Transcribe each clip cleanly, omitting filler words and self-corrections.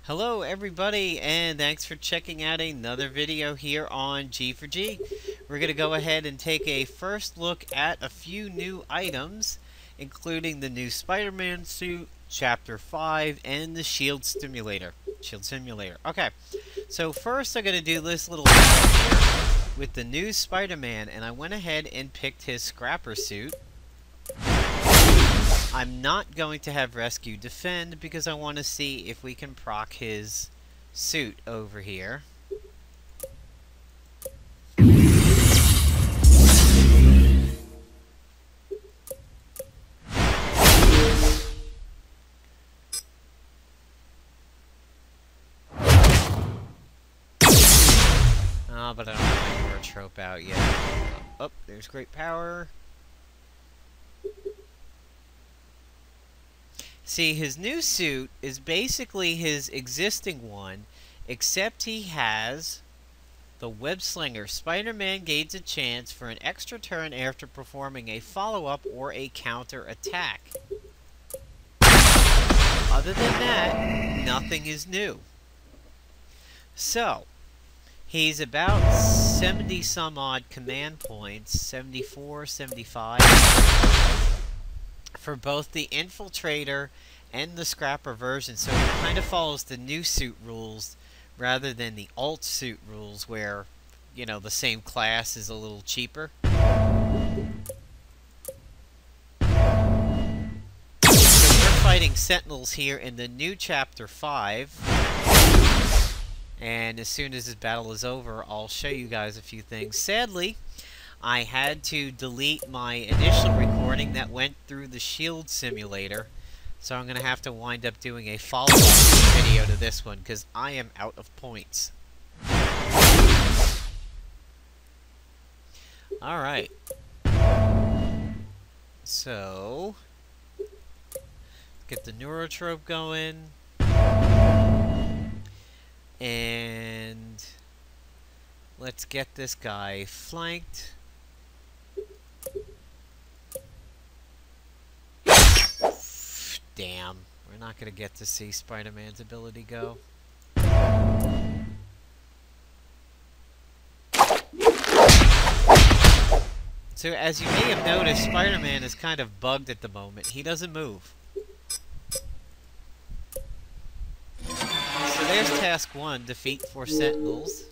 Hello everybody, and thanks for checking out another video here on G4G. We're going to go ahead and take a first look at a few new items, including the new Spider-Man suit, Chapter 5, and the S.H.I.E.L.D. simulator. S.H.I.E.L.D. simulator. Okay, so first I'm going to do this little battle here with the new Spider-Man, and I went ahead and picked his Scrapper suit. I'm not going to have Rescue defend because I want to see if we can proc his suit over here. Oh, but I don't have my Neurotrope out yet. Oh, there's great power. See, his new suit is basically his existing one, except he has the Web Slinger. Spider-Man gains a chance for an extra turn after performing a follow-up or a counter attack. Other than that, nothing is new. So, he's about 70 some odd command points, 74, 75. For both the Infiltrator and the Scrapper version, so it kind of follows the new suit rules rather than the alt suit rules where, you know, the same class is a little cheaper. So we're fighting Sentinels here in the new Chapter 5, and as soon as this battle is over, I'll show you guys a few things. Sadly, I had to delete my initial recording that went through the S.H.I.E.L.D. simulator, so I'm going to have to wind up doing a follow-up video to this one, because I am out of points. Alright. So, get the Neurotrope going. And let's get this guy flanked. Damn, we're not going to get to see Spider-Man's ability go. So as you may have noticed, Spider-Man is kind of bugged at the moment. He doesn't move. So there's task 1, defeat 4 Sentinels.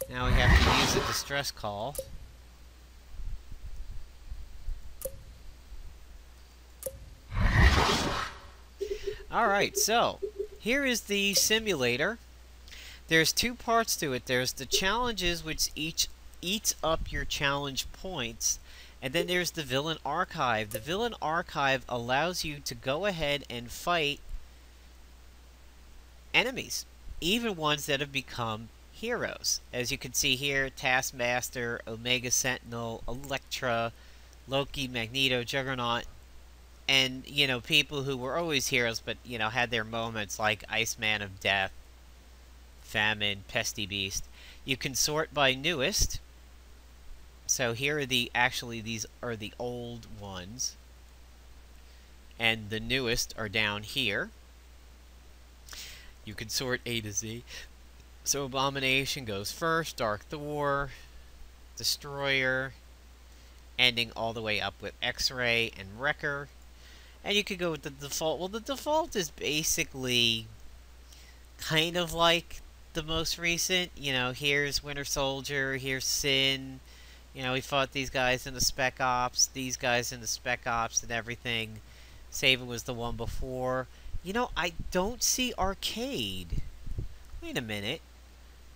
Now we have to use a distress call. Alright, so here is the simulator. There's two parts to it. There's the challenges, which each eats up your challenge points, and then there's the villain archive. The villain archive allows you to go ahead and fight enemies, even ones that have become heroes. As you can see here, Taskmaster, Omega Sentinel, Elektra, Loki, Magneto, Juggernaut, and, you know, people who were always heroes but, you know, had their moments, like Iceman of Death, Famine, Pesty Beast. You can sort by newest. So here are these are the old ones. And the newest are down here. You can sort A to Z. So Abomination goes first, Dark Thor, Destroyer, ending all the way up with X-Ray and Wrecker. And you could go with the default. Well, the default is basically kind of like the most recent. You know, here's Winter Soldier, here's Sin. You know, we fought these guys in the Spec Ops, these guys in the Spec Ops and everything. Saban was the one before. You know, I don't see Arcade. Wait a minute.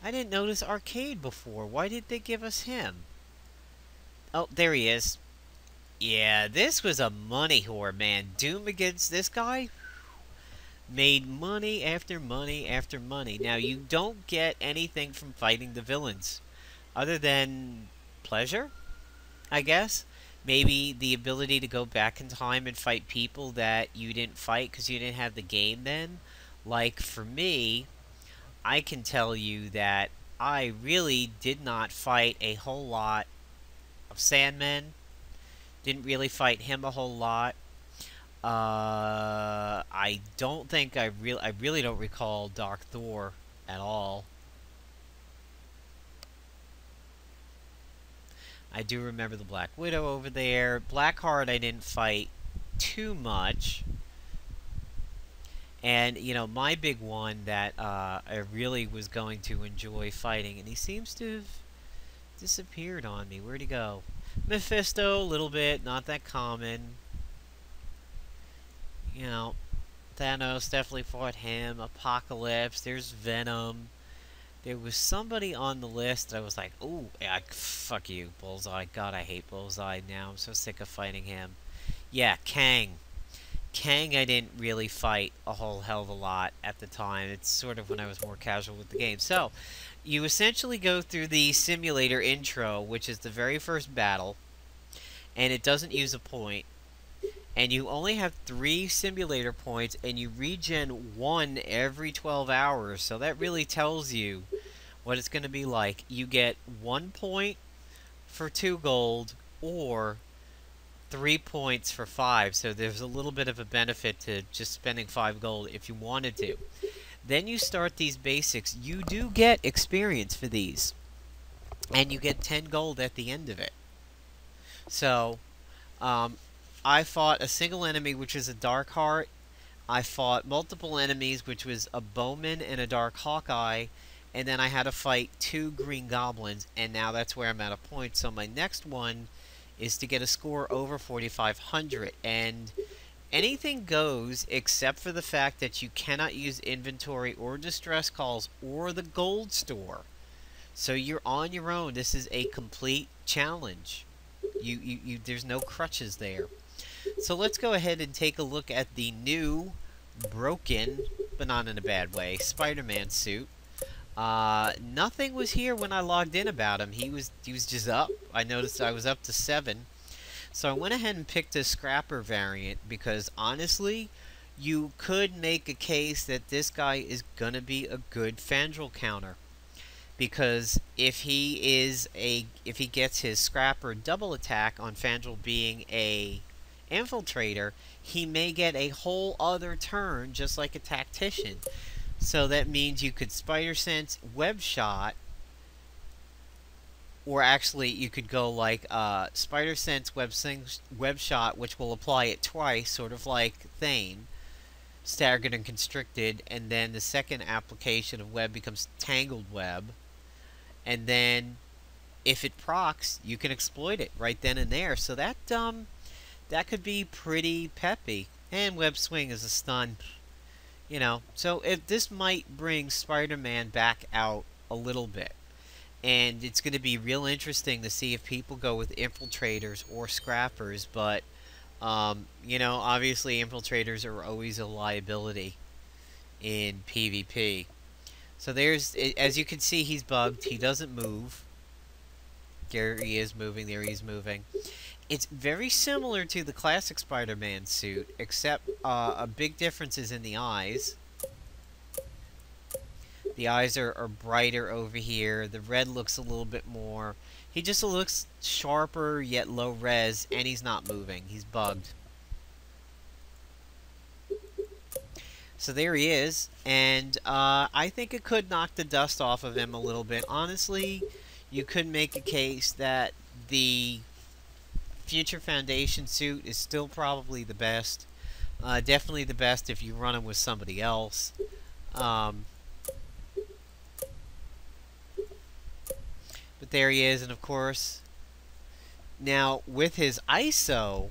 I didn't notice Arcade before. Why did they give us him? Oh, there he is. Yeah, this was a money whore, man. Doom against this guy made money after money after money. Now, you don't get anything from fighting the villains other than pleasure, I guess. Maybe the ability to go back in time and fight people that you didn't fight because you didn't have the game then. Like, for me, I can tell you that I really did not fight a whole lot of Sandman. Didn't really fight him a whole lot. I don't think I really don't recall Dark Thor at all. I do remember the Black Widow over there. Blackheart I didn't fight too much. And, you know, my big one that I really was going to enjoy fighting, and he seems to have disappeared on me. Where'd he go? Mephisto, a little bit, not that common. You know, Thanos definitely fought him. Apocalypse, there's Venom. There was somebody on the list that I was like, ooh, yeah, fuck you, Bullseye. God, I hate Bullseye now. I'm so sick of fighting him. Yeah, Kang. Kang I didn't really fight a whole hell of a lot at the time. It's sort of when I was more casual with the game. So, you essentially go through the simulator intro, which is the very first battle, and it doesn't use a point. And you only have 3 simulator points, and you regen 1 every 12 hours. So that really tells you what it's going to be like. You get 1 point for 2 gold, or 3 points for 5, so there's a little bit of a benefit to just spending 5 gold if you wanted to. Then you start these basics. You do get experience for these, and you get 10 gold at the end of it. So, I fought a single enemy, which is a Dark Heart. I fought multiple enemies, which was a Bowman and a Dark Hawkeye, and then I had to fight 2 Green Goblins, and now that's where I'm at a point. So my next one is to get a score over 4,500, and anything goes except for the fact that you cannot use inventory or distress calls or the gold store. So you're on your own. This is a complete challenge. There's no crutches there. So let's go ahead and take a look at the new, broken, but not in a bad way, Spider-Man suit. Nothing was here when I logged in about him. He was just up. I noticed I was up to 7. So I went ahead and picked a scrapper variant because honestly, you could make a case that this guy is gonna be a good Fandral counter. Because if he gets his scrapper double attack on Fandral being a infiltrator, he may get a whole other turn just like a tactician. So that means you could Spider Sense, Web Shot, or actually you could go like Spider Sense, Web Shot, which will apply it twice, sort of like Thane, staggered and constricted, and then the second application of Web becomes Tangled Web, and then if it procs, you can exploit it right then and there. So that could be pretty peppy. And Web Swing is a stun. You know, so if this might bring Spider-Man back out a little bit. And it's going to be real interesting to see if people go with infiltrators or scrappers. But, you know, obviously infiltrators are always a liability in PvP. So there's, as you can see, he's bugged. He doesn't move. There he is moving. There he is moving. It's very similar to the classic Spider-Man suit, except a big difference is in the eyes. The eyes are brighter over here. The red looks a little bit more. He just looks sharper, yet low res, and he's not moving. He's bugged. So there he is, and I think it could knock the dust off of him a little bit. Honestly, you could make a case that the Future Foundation suit is still probably the best. Definitely the best if you run him with somebody else. But there he is, and of course, now with his ISO,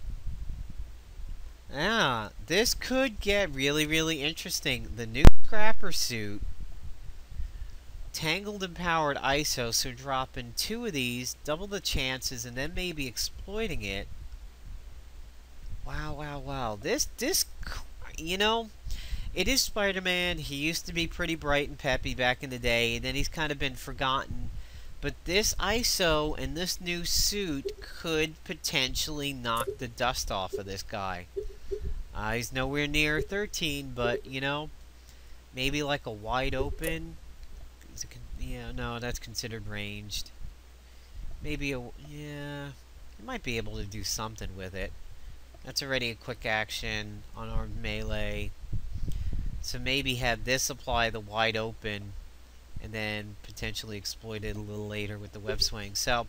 this could get really, really interesting. The new Scrapper suit, Tangled Empowered ISO, so dropping 2 of these, double the chances, and then maybe exploiting it. Wow, wow, wow. This, you know, it is Spider-Man. He used to be pretty bright and peppy back in the day, and then he's kind of been forgotten. But this ISO and this new suit could potentially knock the dust off of this guy. He's nowhere near 13, but, you know, maybe like a wide open. Yeah, no, that's considered ranged. Maybe yeah, you might be able to do something with it. That's already a quick action, unarmed melee. So maybe have this apply the wide open, and then potentially exploit it a little later with the web swing. So,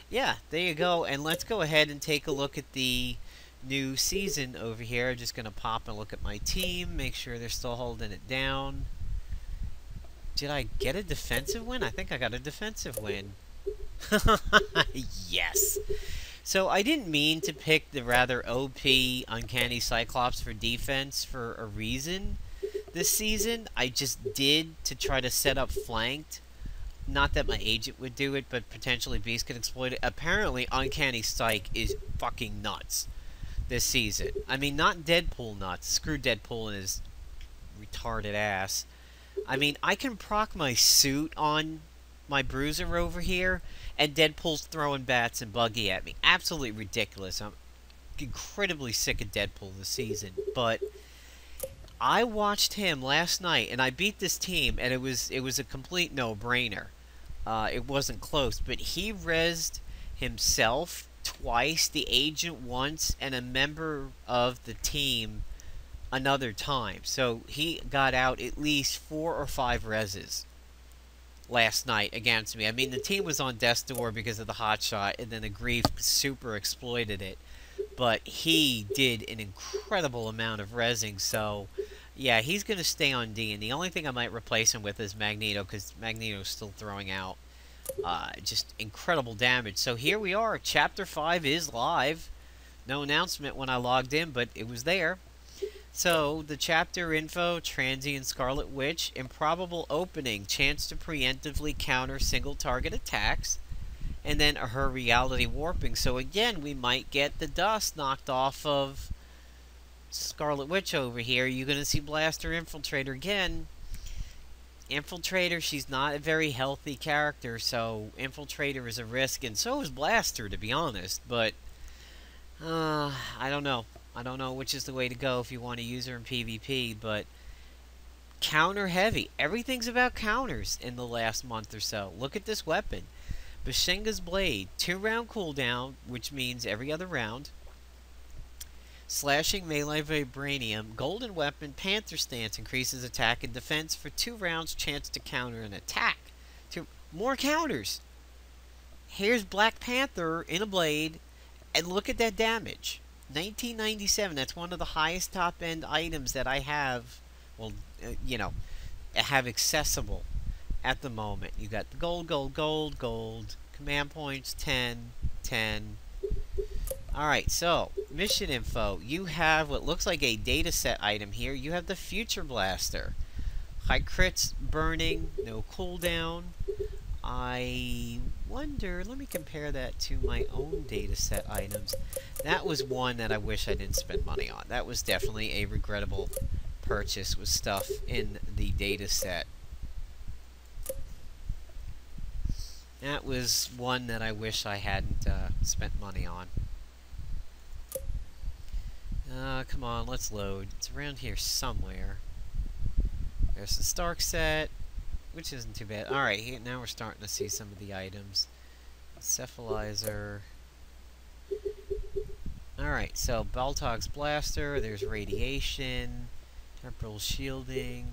yeah, there you go. And let's go ahead and take a look at the new season over here. I'm just going to pop and look at my team, make sure they're still holding it down. Did I get a defensive win? I think I got a defensive win. Yes. So I didn't mean to pick the rather OP Uncanny Cyclops for defense for a reason this season. I just did to try to set up flanked. Not that my agent would do it, but potentially Beast could exploit it. Apparently, Uncanny Psych is fucking nuts this season. I mean, not Deadpool nuts. Screw Deadpool and his retarded ass. I mean, I can proc my suit on my bruiser over here, and Deadpool's throwing bats and Buggy at me. Absolutely ridiculous. I'm incredibly sick of Deadpool this season, but I watched him last night, and I beat this team, and it was a complete no-brainer. It wasn't close, but he rezzed himself twice, the agent once, and a member of the team another time. So he got out at least 4 or 5 rezzes last night against me. I mean, the team was on death's door because of the hot shot, and then the grief super exploited it. But he did an incredible amount of rezzing, so yeah, he's going to stay on D, and the only thing I might replace him with is Magneto, because Magneto's still throwing out just incredible damage. So here we are, Chapter 5 is live. No announcement when I logged in, but it was there. So, the chapter info, Transient Scarlet Witch, improbable opening, chance to preemptively counter single target attacks, and then her reality warping. So again, we might get the dust knocked off of Scarlet Witch over here. You're going to see Blaster Infiltrator again. Infiltrator, she's not a very healthy character, so Infiltrator is a risk, and so is Blaster, to be honest, but I don't know. I don't know which is the way to go if you want to use her in PvP, but counter heavy. Everything's about counters in the last month or so. Look at this weapon. Bashenga's Blade, 2-round cooldown, which means every other round. Slashing Melee Vibranium, Golden Weapon, Panther Stance, increases attack and defense for 2 rounds, chance to counter an attack. More counters! Here's Black Panther in a blade, and look at that damage. 1997, that's one of the highest top-end items that I have, well, have accessible at the moment. You got the gold, gold, gold, gold, command points, 10, 10. Alright, so, mission info. You have what looks like a data set item here. You have the Future Blaster. High crits, burning, no cooldown. I wonder, let me compare that to my own data set items. That was one that I wish I didn't spend money on. That was definitely a regrettable purchase with stuff in the data set. That was one that I wish I hadn't spent money on. Come on, let's load. It's around here somewhere. There's the Stark set, which isn't too bad. Alright, now we're starting to see some of the items. Cephalizer. Alright, so Baltog's Blaster, there's Radiation, Temporal Shielding,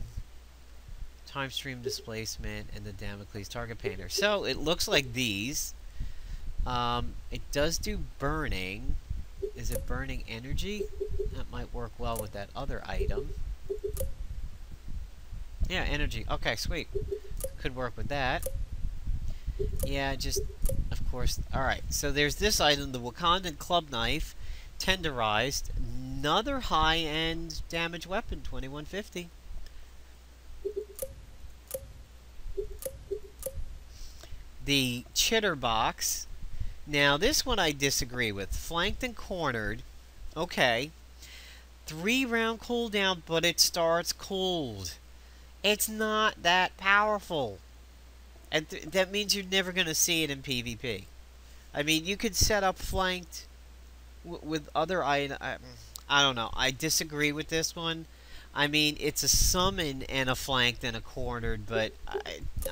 Time Stream Displacement, and the Damocles Target Painter. So, it looks like these. It does do burning. Is it burning energy? That might work well with that other item. Yeah, energy. Okay, sweet. Could work with that. Yeah, just, of course. Alright, so there's this item, the Wakandan Club Knife, tenderized. Another high-end damage weapon, 2150. The Chitter Box. Now, this one I disagree with. Flanked and cornered. Okay. 3-round cooldown, but it starts cooled. It's not that powerful. And that means you're never going to see it in PvP. I mean, you could set up flanked with other items. I don't know. I disagree with this one. I mean, it's a summon and a flanked and a cornered, but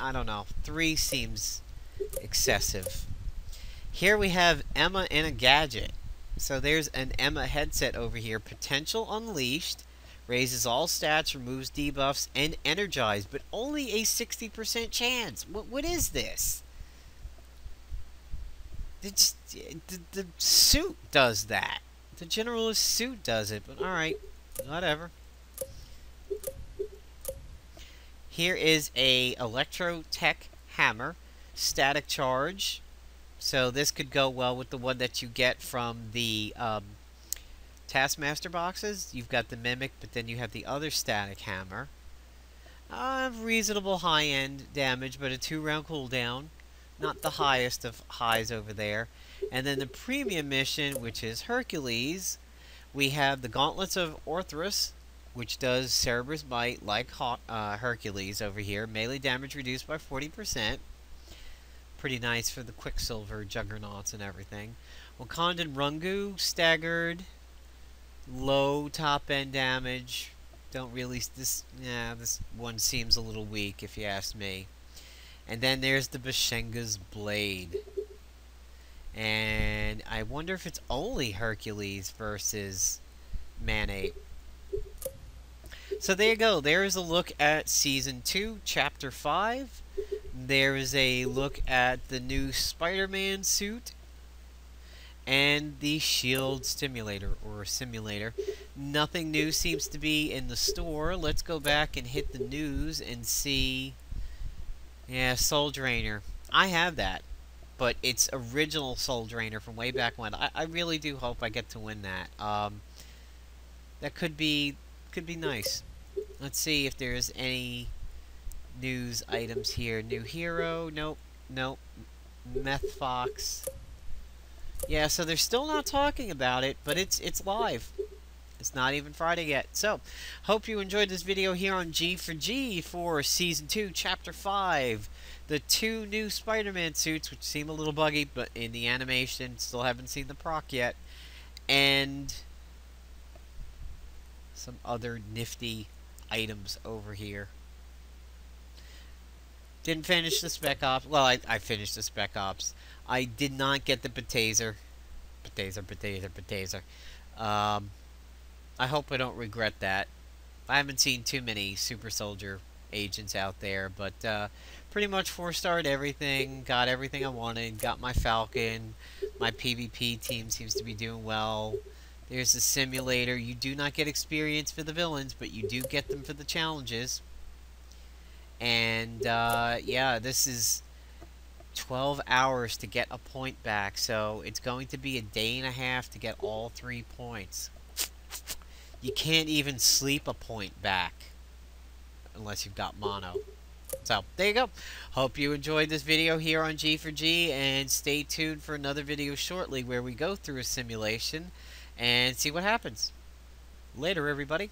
I don't know. 3 seems excessive. Here we have Emma in a gadget. So there's an Emma headset over here. Potential unleashed. Raises all stats, removes debuffs, and energized, but only a 60% chance. What is this? The suit does that. The generalist suit does it, but alright. Whatever. Here is a Electro-Tech hammer. Static charge. So this could go well with the one that you get from the Taskmaster boxes. You've got the Mimic, but then you have the other static hammer. Reasonable high-end damage, but a 2-round cooldown. Not the highest of highs over there. And then the premium mission, which is Hercules. We have the Gauntlets of Orthrus, which does Cerberus Bite like Hercules over here. Melee damage reduced by 40%. Pretty nice for the Quicksilver juggernauts and everything. Wakandan Rungu, staggered. Low top end damage. Don't really. This one seems a little weak if you ask me. And then there's the Bashenga's Blade. And I wonder if it's only Hercules versus Man-Ape. So there you go. There's a look at Season 2, Chapter 5. There is a look at the new Spider-Man suit. And the S.H.I.E.L.D. stimulator, or simulator. Nothing new seems to be in the store. Let's go back and hit the news and see. Yeah, Soul Drainer. I have that. But it's original Soul Drainer from way back when. I really do hope I get to win that. That could be nice. Let's see if there's any news items here. New hero. Nope. Nope. Meth Fox. Yeah, so they're still not talking about it, but it's live. It's not even Friday yet. So, hope you enjoyed this video here on G4G for Season 2, Chapter 5. The 2 new Spider-Man suits, which seem a little buggy, but in the animation, still haven't seen the proc yet. And some other nifty items over here. Didn't finish the Spec Ops. Well, I finished the Spec Ops. I did not get the Betazer. I hope I don't regret that. I haven't seen too many Super Soldier agents out there, but pretty much 4-starred everything. Got everything I wanted. Got my Falcon. My PvP team seems to be doing well. There's the simulator. You do not get experience for the villains, but you do get them for the challenges. And yeah, this is 12 hours to get a point back, so it's going to be a day and a half to get all 3 points. You can't even sleep a point back unless you've got mono. So, there you go. Hope you enjoyed this video here on G4G, and stay tuned for another video shortly where we go through a simulation and see what happens. Later, everybody.